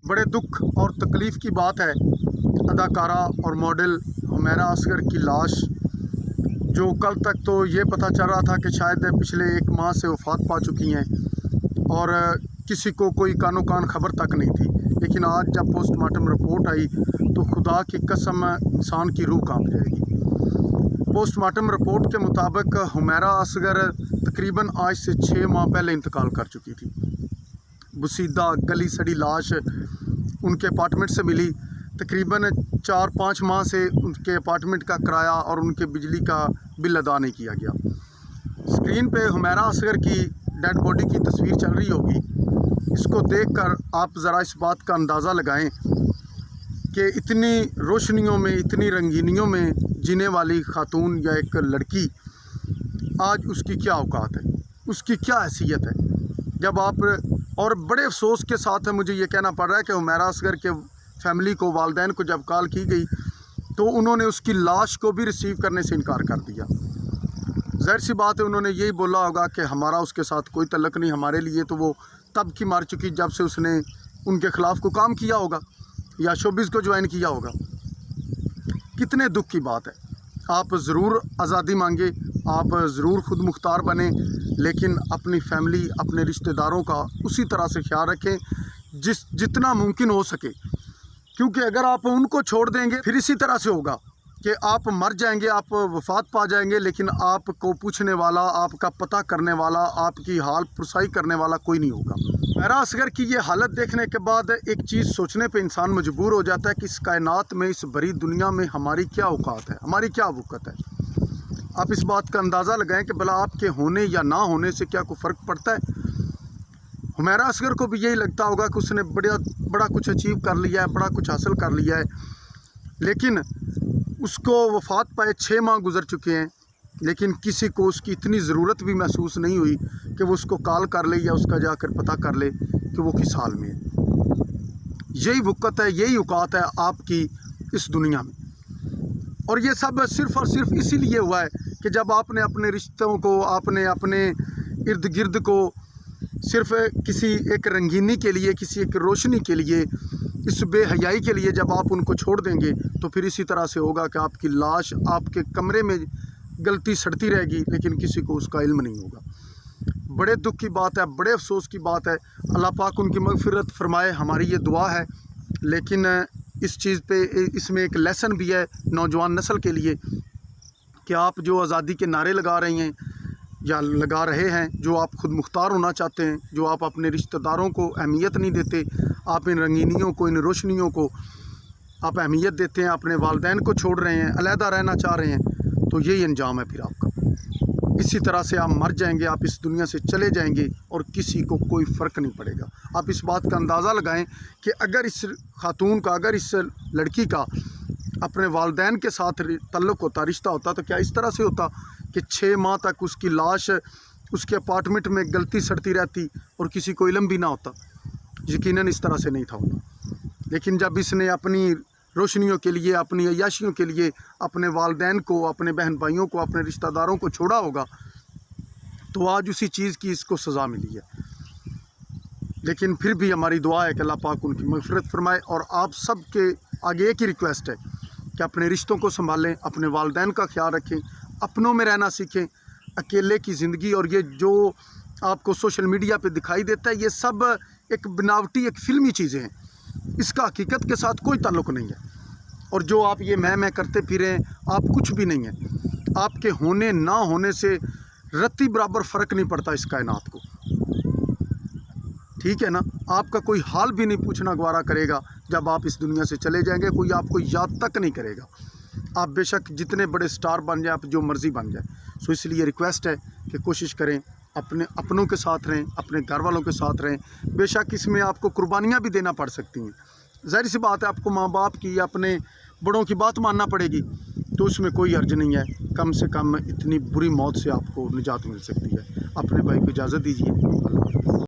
बड़े दुख और तकलीफ़ की बात है, अदाकारा और मॉडल हुमैरा असगर की लाश, जो कल तक तो ये पता चल रहा था कि शायद पिछले 1 माह से वफ़ात पा चुकी हैं और किसी को कोई कानो कान खबर तक नहीं थी। लेकिन आज जब पोस्टमार्टम रिपोर्ट आई तो खुदा की कसम इंसान की रूह कांप जाएगी। पोस्टमार्टम रिपोर्ट के मुताबिक हुमैरा असगर तकरीबन आज से 6 माह पहले इंतकाल कर चुकी थी। बुसीदा गली सड़ी लाश उनके अपार्टमेंट से मिली। तकरीबन 4-5 माह से उनके अपार्टमेंट का किराया और उनके बिजली का बिल अदा नहीं किया गया। स्क्रीन पे हुमैरा असगर की डेड बॉडी की तस्वीर चल रही होगी। इसको देखकर आप ज़रा इस बात का अंदाज़ा लगाएं कि इतनी रोशनियों में, इतनी रंगीनियों में जीने वाली खातून या एक लड़की, आज उसकी क्या औकात है, उसकी क्या हैसियत है। जब आप, और बड़े अफसोस के साथ मुझे ये कहना पड़ रहा है कि हुमैरा असगर के फैमिली को, वालदैन को जब कॉल की गई तो उन्होंने उसकी लाश को भी रिसीव करने से इनकार कर दिया। ज़ाहिर सी बात है, उन्होंने यही बोला होगा कि हमारा उसके साथ कोई तल्लुक़ नहीं, हमारे लिए तो वो तब की मार चुकी जब से उसने उनके ख़िलाफ़ को काम किया होगा या शोबिज़ को ज्वाइन किया होगा। कितने दुख की बात है। आप ज़रूर आज़ादी मांगे, आप ज़रूर खुद मुख्तार बने, लेकिन अपनी फैमिली, अपने रिश्तेदारों का उसी तरह से ख्याल रखें जितना मुमकिन हो सके, क्योंकि अगर आप उनको छोड़ देंगे फिर इसी तरह से होगा कि आप मर जाएंगे, आप वफ़ात पा जाएंगे, लेकिन आपको पूछने वाला, आपका पता करने वाला, आपकी हाल पुरसाई करने वाला कोई नहीं होगा। हुमैरा असगर की ये हालत देखने के बाद एक चीज़ सोचने पे इंसान मजबूर हो जाता है कि इस कायनात में, इस बड़ी दुनिया में हमारी क्या औकात है, हमारी क्या वक़्त है। आप इस बात का अंदाज़ा लगाएं कि भला आपके होने या ना होने से क्या कोई फ़र्क पड़ता है। हुमैरा असगर को भी यही लगता होगा कि उसने बड़ा कुछ अचीव कर लिया है, बड़ा कुछ हासिल कर लिया है, लेकिन उसको वफ़ात पाए 6 माह गुजर चुके हैं, लेकिन किसी को उसकी इतनी ज़रूरत भी महसूस नहीं हुई कि वो उसको कॉल कर ले या उसका जाकर पता कर ले कि वो किस हाल में है। यही वक़्त है, यही औकात है आपकी इस दुनिया में। और ये सब सिर्फ़ और सिर्फ इसीलिए हुआ है कि जब आपने अपने रिश्तों को, आपने अपने इर्द गिर्द को सिर्फ़ किसी एक रंगीनी के लिए, किसी एक रोशनी के लिए, इस बेहयाई के लिए जब आप उनको छोड़ देंगे तो फिर इसी तरह से होगा कि आपकी लाश आपके कमरे में गलती सड़ती रहेगी, लेकिन किसी को उसका इल्म नहीं होगा। बड़े दुख की बात है, बड़े अफसोस की बात है। अल्लाह पाक उनकी मग़फ़िरत फ़रमाए, हमारी ये दुआ है। लेकिन इस चीज़ पे, इसमें एक लेसन भी है नौजवान नस्ल के लिए कि आप जो आज़ादी के नारे लगा रही हैं या लगा रहे हैं, जो आप खुद मुख्तार होना चाहते हैं, जो आप अपने रिश्तेदारों को अहमियत नहीं देते, आप इन रंगीनियों को, इन रोशनियों को आप अहमियत देते हैं, अपने वालदैन को छोड़ रहे हैं, अलहदा रहना चाह रहे हैं, तो यही अंजाम है फिर आपका। इसी तरह से आप मर जाएंगे, आप इस दुनिया से चले जाएंगे और किसी को कोई फ़र्क नहीं पड़ेगा। आप इस बात का अंदाज़ा लगाएं कि अगर इस खातून का, अगर इस लड़की का अपने वालदैन के साथ तल्लुक़ होता, रिश्ता होता, तो क्या इस तरह से होता कि 6 माह तक उसकी लाश उसके अपार्टमेंट में गलती सड़ती रहती और किसी को इल्म भी ना होता। यकीनन इस तरह से नहीं था होना। लेकिन जब इसने अपनी रोशनियों के लिए, अपनी अय्याशियों के लिए अपने वालदैन को, अपने बहन भाइयों को, अपने रिश्तेदारों को छोड़ा होगा, तो आज उसी चीज़ की इसको सज़ा मिली है। लेकिन फिर भी हमारी दुआ है कि अल्लाह पाक उनकी मग़फ़िरत फ़रमाए। और आप सब के आगे एक ही रिक्वेस्ट है कि अपने रिश्तों को संभालें, अपने वालदैन का ख्याल रखें, अपनों में रहना सीखें। अकेले की ज़िंदगी और ये जो आपको सोशल मीडिया पे दिखाई देता है, ये सब एक बनावटी, एक फ़िल्मी चीज़ें हैं, इसका हकीकत के साथ कोई ताल्लुक़ नहीं है। और जो आप ये मैं करते फिरें, आप कुछ भी नहीं हैं। आपके होने ना होने से रत्ती बराबर फ़र्क नहीं पड़ता इस कायनात को, ठीक है ना। आपका कोई हाल भी नहीं पूछना गवारा करेगा जब आप इस दुनिया से चले जाएंगे, कोई आपको याद तक नहीं करेगा। आप बेशक जितने बड़े स्टार बन जाए, आप जो मर्ज़ी बन जाए। सो इसलिए रिक्वेस्ट है कि कोशिश करें, अपने अपनों के साथ रहें, अपने घर वालों के साथ रहें। बेशक इसमें आपको कुर्बानियाँ भी देना पड़ सकती हैं, ज़ाहिर सी बात है, आपको माँ बाप की, अपने बड़ों की बात मानना पड़ेगी, तो उसमें कोई हर्ज नहीं है। कम से कम इतनी बुरी मौत से आपको निजात मिल सकती है। अपने भाई को इजाज़त दीजिए।